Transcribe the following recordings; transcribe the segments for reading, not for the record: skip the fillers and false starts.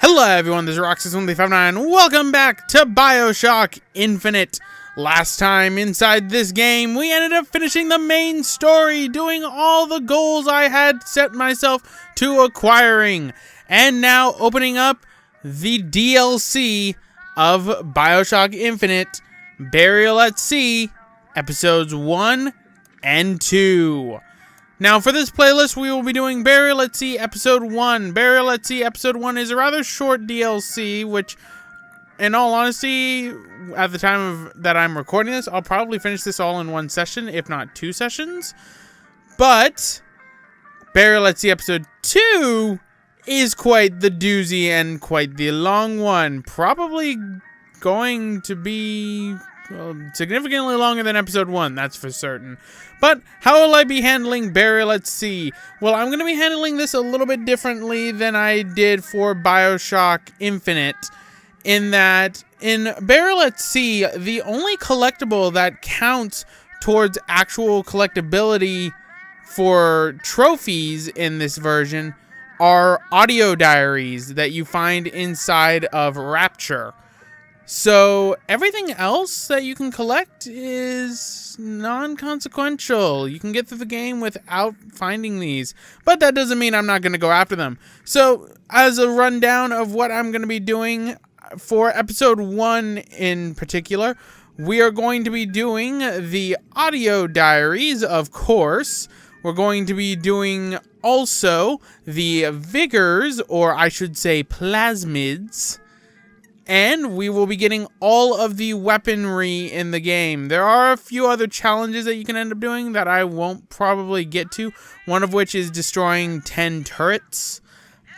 Hello everyone, this is Roxas1359. Welcome back to BioShock Infinite. Last time inside this game, we ended up finishing the main story, doing all the goals I had set myself to acquiring. And now opening up the DLC of BioShock Infinite, Burial at Sea, Episodes 1 and 2. Now, for this playlist, we will be doing Burial at Sea Episode 1. Burial at Sea Episode 1 is a rather short DLC, which, in all honesty, at the time that I'm recording this, I'll probably finish this all in one session, if not 2 sessions. But Burial at Sea Episode 2 is quite the doozy and quite the long one. Probably going to be significantly longer than Episode 1, that's for certain. But how will I be handling Burial at Sea? Well, I'm going to be handling this a little bit differently than I did for BioShock Infinite, in that in Burial at Sea, the only collectible that counts towards actual collectability for trophies in this version are audio diaries that you find inside of Rapture. So everything else that you can collect is non-consequential. You can get through the game without finding these, but that doesn't mean I'm not going to go after them. So as a rundown of what I'm going to be doing for episode 1 in particular, we are going to be doing the audio diaries, of course. We're going to be doing also the vigors, or I should say plasmids. And we will be getting all of the weaponry in the game. There are a few other challenges that you can end up doing that I won't probably get to. One of which is destroying 10 turrets.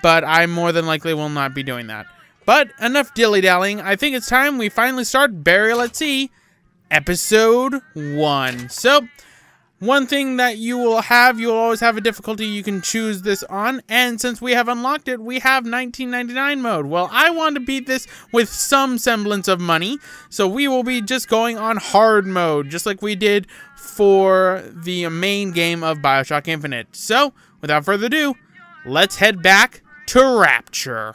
But I more than likely will not be doing that. But enough dilly-dallying. I think it's time we finally start Burial at Sea, Episode 1. So, one thing that you'll always have a difficulty you can choose this on, and since we have unlocked it, we have 1999 mode. Well, I want to beat this with some semblance of money, so we will be just going on hard mode, just like we did for the main game of BioShock Infinite. So, without further ado, let's head back to Rapture.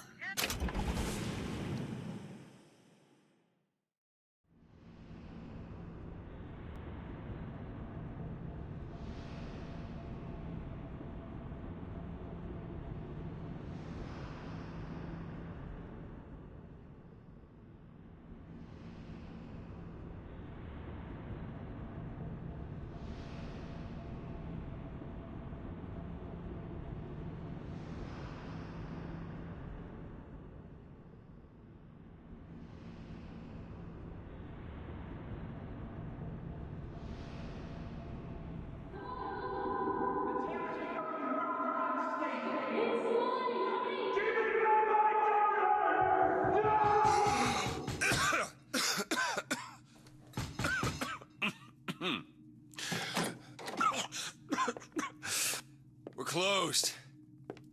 We're closed.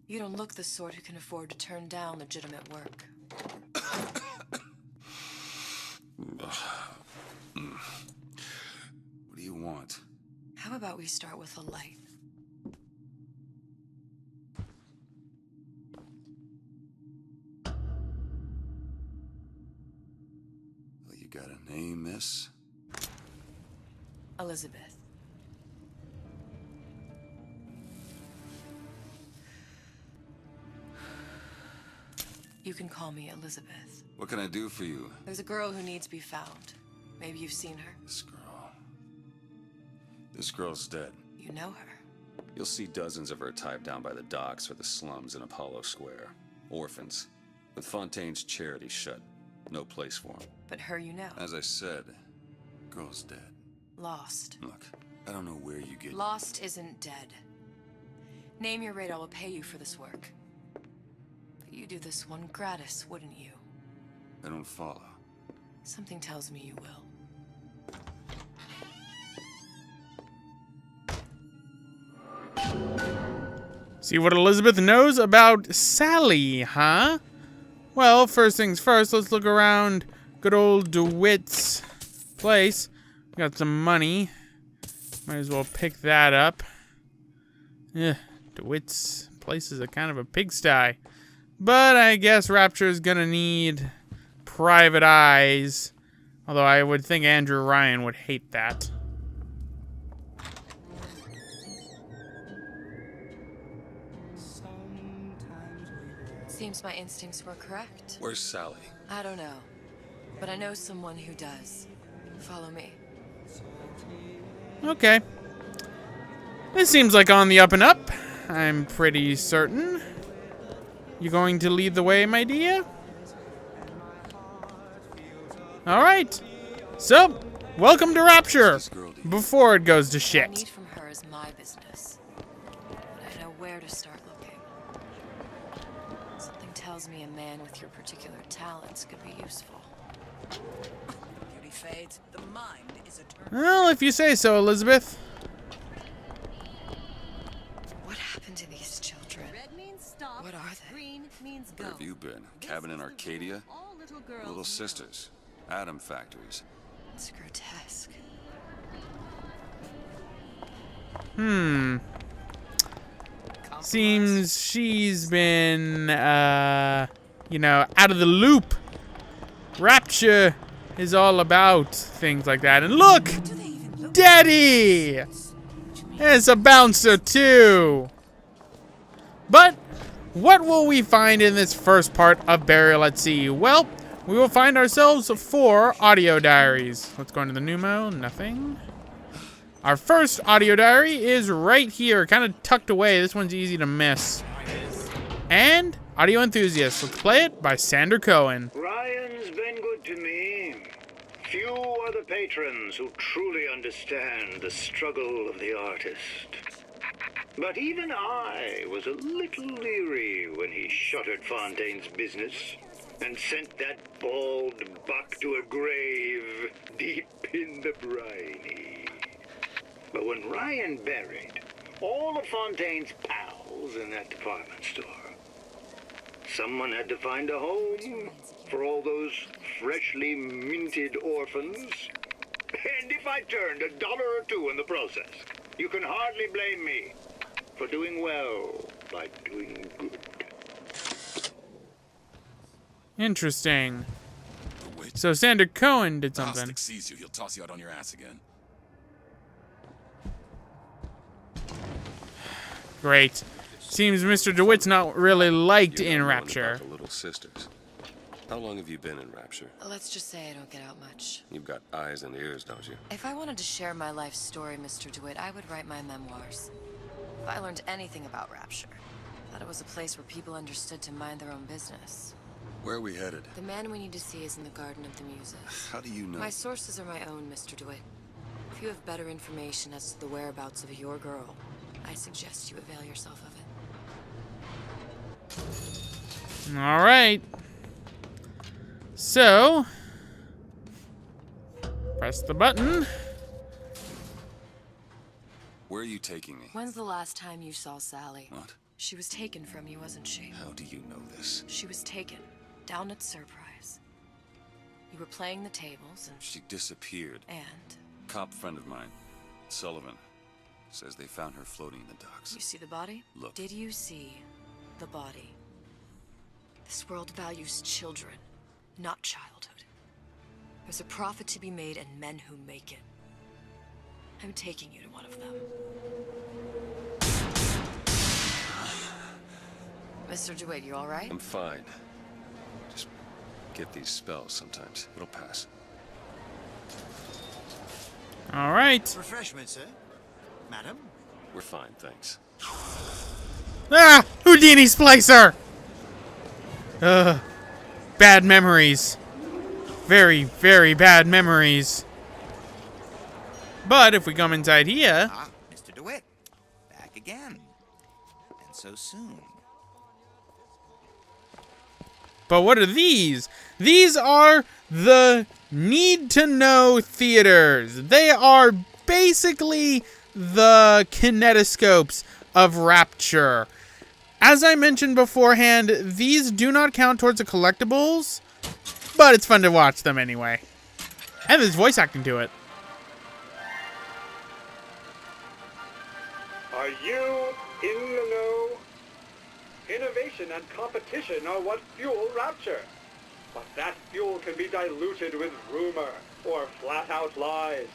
You don't look the sort who can afford to turn down legitimate work. What do you want? How about we start with a light? Well, you got a name, miss? Elizabeth. You can call me Elizabeth. What can I do for you? There's a girl who needs to be found. Maybe you've seen her. This girl's dead. You know her. You'll see dozens of her tied down by the docks or the slums in Apollo Square. Orphans. With Fontaine's charity shut. No place for them. But her you know. As I said, girl's dead. Lost. Look, I don't know where you get... Lost isn't dead. Name your rate, I will pay you for this work. But you do this one gratis, wouldn't you? I don't follow. Something tells me you will. See what Elizabeth knows about Sally, huh? Well, first things first, let's look around good old DeWitt's place. Got some money. Might as well pick that up. DeWitt's place is a kind of a pigsty. But I guess Rapture's gonna need private eyes. Although I would think Andrew Ryan would hate that. Seems my instincts were correct. Where's Sally? I don't know, but I know someone who does. Follow me. Okay. This seems like on the up and up. I'm pretty certain. You going to lead the way, my dear? Alright. So, welcome to Rapture. Before it goes to What I shit. need from her is my business. But I know where to start looking. Something tells me a man with your particular talents could be useful. Beauty fades. The mind is eternal. Well, if you say so, Elizabeth. What happened to these children? Red means stop. What are they? Green means go. Where have you been? Cabin in Arcadia? All little girls Little know. sisters. Atom factories. It's grotesque. Seems she's been, you know, out of the loop. Rapture is all about things like that. And look! Do they even look? Daddy! There's a bouncer, too. But what will we find in this first part of Burial at Sea? Well, we will find ourselves 4 audio diaries. Let's go into the pneumo. Nothing. Our first audio diary is right here, kind of tucked away. This one's easy to miss. And Audio Enthusiast. Let's play it by Sander Cohen. Ryan's been good to me. Few are the patrons who truly understand the struggle of the artist. But even I was a little leery when he shuttered Fontaine's business and sent that bald buck to a grave deep in the briny. But when Ryan buried all of Fontaine's pals in that department store, someone had to find a home for all those freshly minted orphans. And if I turned $1 or 2 in the process, you can hardly blame me for doing well by doing good. Interesting. The witch. So Sander Cohen did The something. Hostic sees you, he'll toss you out on your ass again. Great. Seems Mr. DeWitt's not really liked You in know one Rapture. about the Little Sisters. How long have you been in Rapture? Let's just say I don't get out much. You've got eyes and ears, don't you? If I wanted to share my life story, Mr. DeWitt, I would write my memoirs. If I learned anything about Rapture, I thought it was a place where people understood to mind their own business. Where are we headed? The man we need to see is in the Garden of the Muses. How do you know? My sources are my own, Mr. DeWitt. If you have better information as to the whereabouts of your girl, I suggest you avail yourself of it. All right. So, press the button. Where are you taking me? When's the last time you saw Sally? What? She was taken from you, wasn't she? How do you know this? She was taken, down at Surprise. You were playing the tables She disappeared. and Cop friend of mine, Sullivan, says they found her floating in the docks. you see the body? Look. Did you see the body? This world values children, not childhood. There's a profit to be made and men who make it. I'm taking you to one of them. Mr. DeWitt, you all right? I'm fine. Just get these spells sometimes. It'll pass. All right. Refreshment, sir. Madam? We're fine, thanks. Ah! Houdini Splicer! Ugh. Bad memories. Very, very bad memories. But if we come inside here... Ah, Mr. DeWitt. Back again. And so soon. But what are these? These are the need-to-know theaters. They are basically the kinetoscopes of Rapture. As I mentioned beforehand, these do not count towards the collectibles, but it's fun to watch them anyway. And there's voice acting to it. Are you in the know? Innovation and competition are what fuel Rapture. But that fuel can be diluted with rumor or flat-out lies.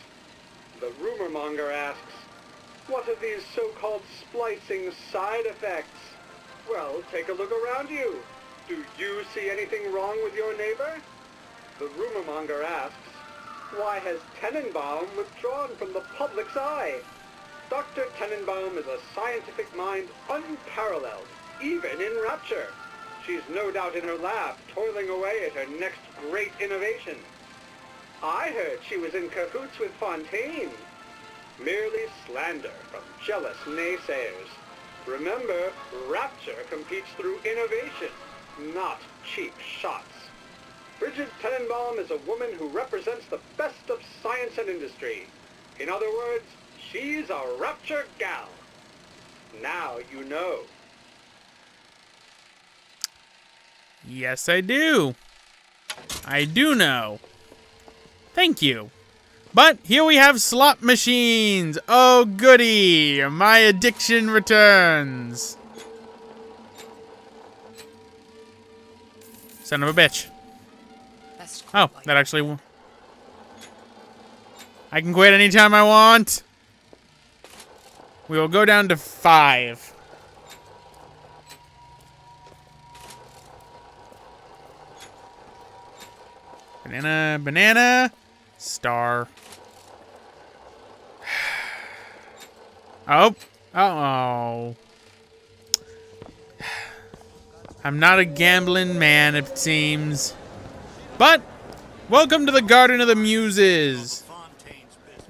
The rumor monger asks, what are these so-called splicing side effects? Well, take a look around you. Do you see anything wrong with your neighbor? The rumor monger asks, why has Tenenbaum withdrawn from the public's eye? Dr. Tenenbaum is a scientific mind unparalleled, even in Rapture. She's no doubt in her lab, toiling away at her next great innovation. I heard she was in cahoots with Fontaine. Merely slander from jealous naysayers. Remember, Rapture competes through innovation, not cheap shots. Bridget Tenenbaum is a woman who represents the best of science and industry. In other words, she's a Rapture gal. Now you know. Yes, I do. I do know. Thank you. But here we have slot machines. Oh, goody. My addiction returns. Son of a bitch. Best Oh, quit that actually... I can quit anytime I want. We will go down to 5. Banana, banana, star. Oh, uh-oh. I'm not a gambling man, it seems. But, welcome to the Garden of the Muses.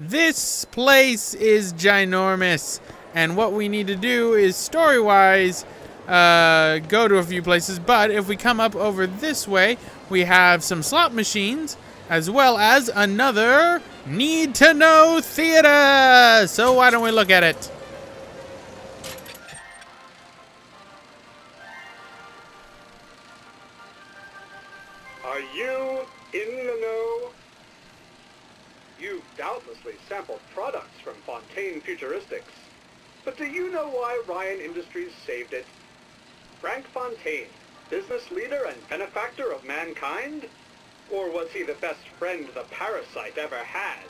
This place is ginormous, and what we need to do is, story-wise, go to a few places, but if we come up over this way, we have some slot machines, as well as another need-to-know theater! So why don't we look at it? Are you in the know? You've doubtlessly sampled products from Fontaine Futuristics. But do you know why Ryan Industries saved it? Frank Fontaine, business leader and benefactor of mankind? Or was he the best friend the parasite ever had?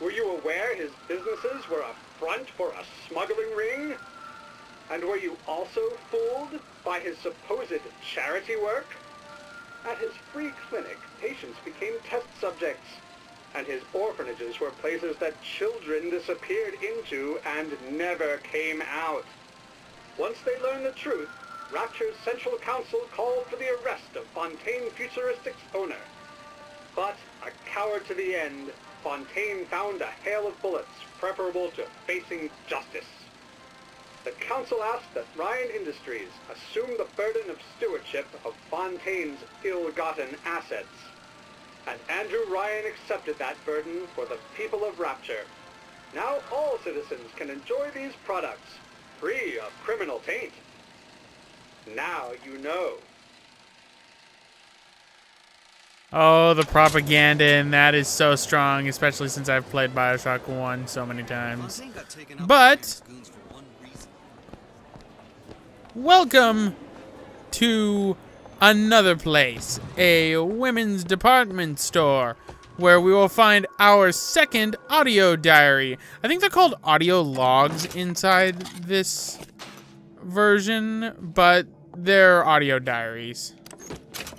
Were you aware his businesses were a front for a smuggling ring? And were you also fooled by his supposed charity work? At his free clinic, patients became test subjects, and his orphanages were places that children disappeared into and never came out. Once they learned the truth, Rapture's Central Council called for the arrest of Fontaine Futuristics' owner. But, a coward to the end, Fontaine found a hail of bullets preferable to facing justice. The council asked that Ryan Industries assume the burden of stewardship of Fontaine's ill-gotten assets. And Andrew Ryan accepted that burden for the people of Rapture. Now all citizens can enjoy these products, free of criminal taint. Now you know. Oh, the propaganda in that is so strong, especially since I've played BioShock 1 so many times. But, welcome to another place, a women's department store, where we will find our second audio diary. I think they're called audio logs inside this version, but they're audio diaries.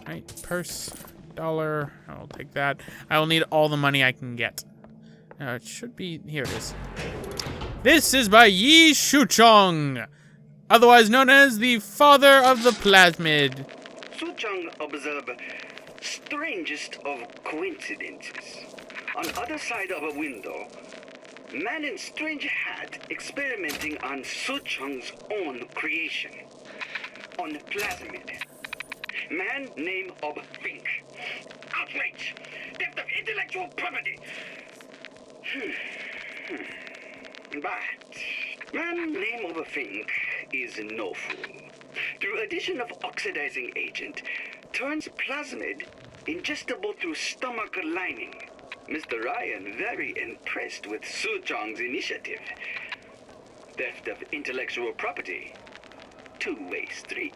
Right, purse, dollar, I'll take that. I will need all the money I can get. It should be, here it is. This is by Yi Shuchong, otherwise known as the father of the plasmid. Suchang observed strangest of coincidences. On other side of a window, man in strange hat experimenting on Suchang's own creation. On plasmid. Man name of Fink. Outrage! Theft of intellectual property! But man name of Fink is no fool. Through addition of oxidizing agent, turns plasmid ingestible through stomach lining. Mr. Ryan very impressed with Su Chong's initiative. Theft of intellectual property. two-way street.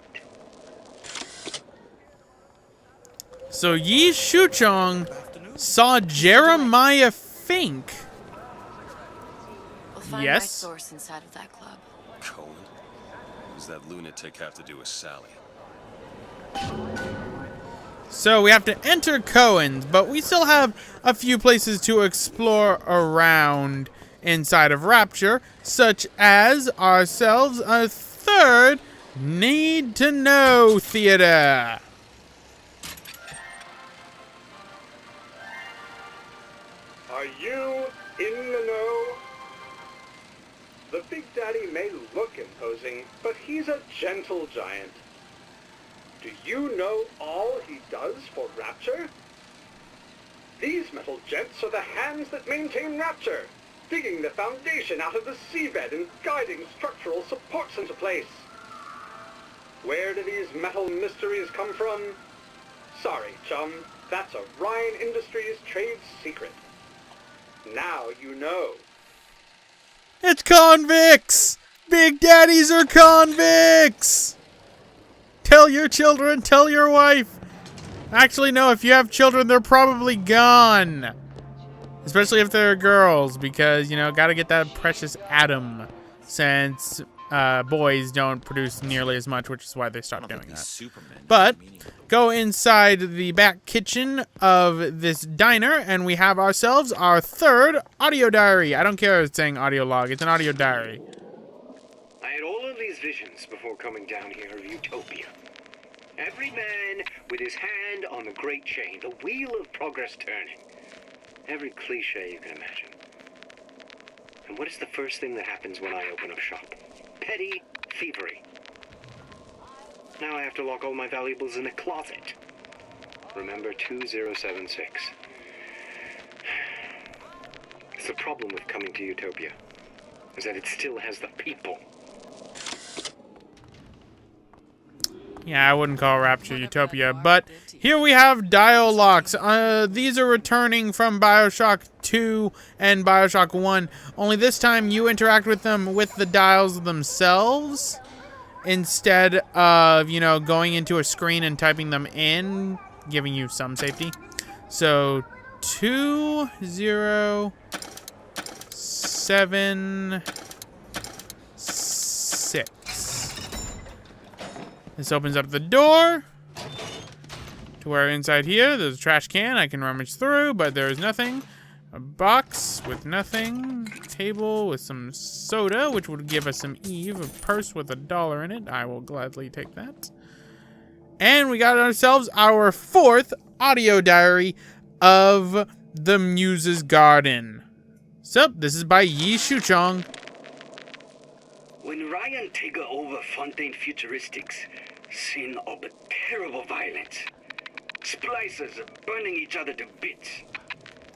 So Yi Shuchong saw Jeremiah Fink. We'll find my Yes? source inside of that club. Cohen? What does that lunatic have to do with Sally? So we have to enter Cohen's, but we still have a few places to explore around inside of Rapture, such as ourselves a third Need to Know Theater. Are you in the know? The Big Daddy may look imposing, but he's a gentle giant. Do you know all he does for Rapture? These metal jets are the hands that maintain Rapture, digging the foundation out of the seabed and guiding structural supports into place. Where do these metal mysteries come from? Sorry, chum, that's a Ryan Industries trade secret. Now you know. It's convicts! Big Daddies are convicts! Tell your children, tell your wife. Actually, no, if you have children, they're probably gone. Especially if they're girls, because, you know, gotta get that precious atom, since boys don't produce nearly as much, which is why they stopped doing that. But go inside the back kitchen of this diner, and we have ourselves our third audio diary. I don't care if it's saying audio log, it's an audio diary. I had all of these visions before coming down here of Utopia. Every man with his hand on the great chain, the wheel of progress turning. Every cliche you can imagine. And what is the first thing that happens when I open up shop? Petty thievery. Now I have to lock all my valuables in a closet. Remember 2076. It's the problem with coming to Utopia, is that it still has the people. Yeah, I wouldn't call Rapture Utopia, but here we have dial locks. These are returning from BioShock 2 and BioShock 1, only this time you interact with them with the dials themselves instead of, you know, going into a screen and typing them in, giving you some safety. So 2076. This opens up the door to where inside here there's a trash can I can rummage through, but there is nothing. A box with nothing. Table with some soda, which would give us some Eve. A purse with $1 in it. I will gladly take that. And we got ourselves our fourth audio diary of the Muse's Garden. So, this is by Yi Shuchong. When Ryan take over Fontaine Futuristics, scene of a terrible violence. Splicers burning each other to bits.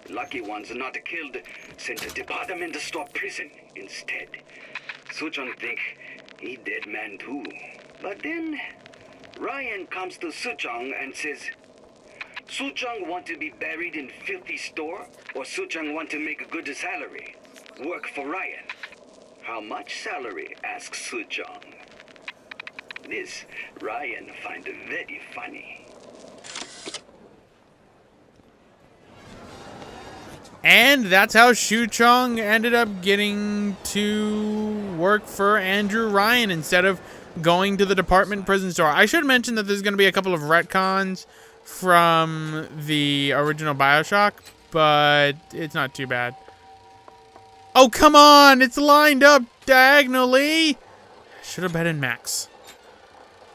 Lucky ones not killed sent to department store prison instead. Suchong think he dead man too. But then Ryan comes to Suchong and says, Suchong want to be buried in filthy store, or Suchong want to make a good salary? Work for Ryan. How much salary? Asks Suchong. This Ryan find very funny. And that's how Shuchong ended up getting to work for Andrew Ryan instead of going to the department prison store. I should mention that there's going to be a couple of retcons from the original BioShock, but it's not too bad. Oh, come on! It's lined up diagonally! Should have bet in Max.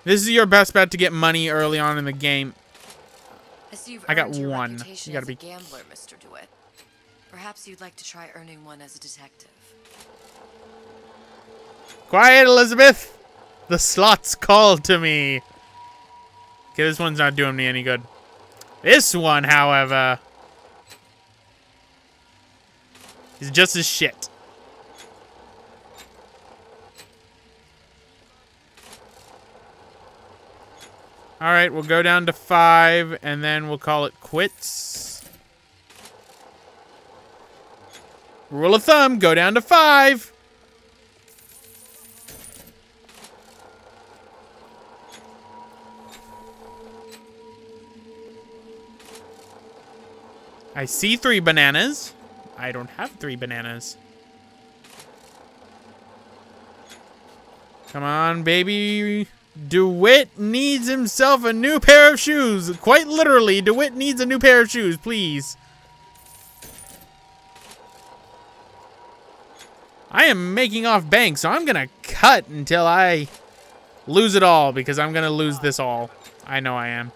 This is your best bet to get money early on in the game. I got one. You gotta be... gambler, Mr. DeWitt. Perhaps you'd like to try earning one as a detective. Quiet, Elizabeth! The slots called to me. Okay, this one's not doing me any good. This one, however, is just as shit. Alright, we'll go down to 5, and then we'll call it quits. Rule of thumb, go down to 5. I see 3 bananas. I don't have 3 bananas. Come on, baby. DeWitt needs himself a new pair of shoes. Quite literally, DeWitt needs a new pair of shoes, please. I am making off bank, so I'm gonna cut until I lose it all, because I'm gonna lose this all. I know I am.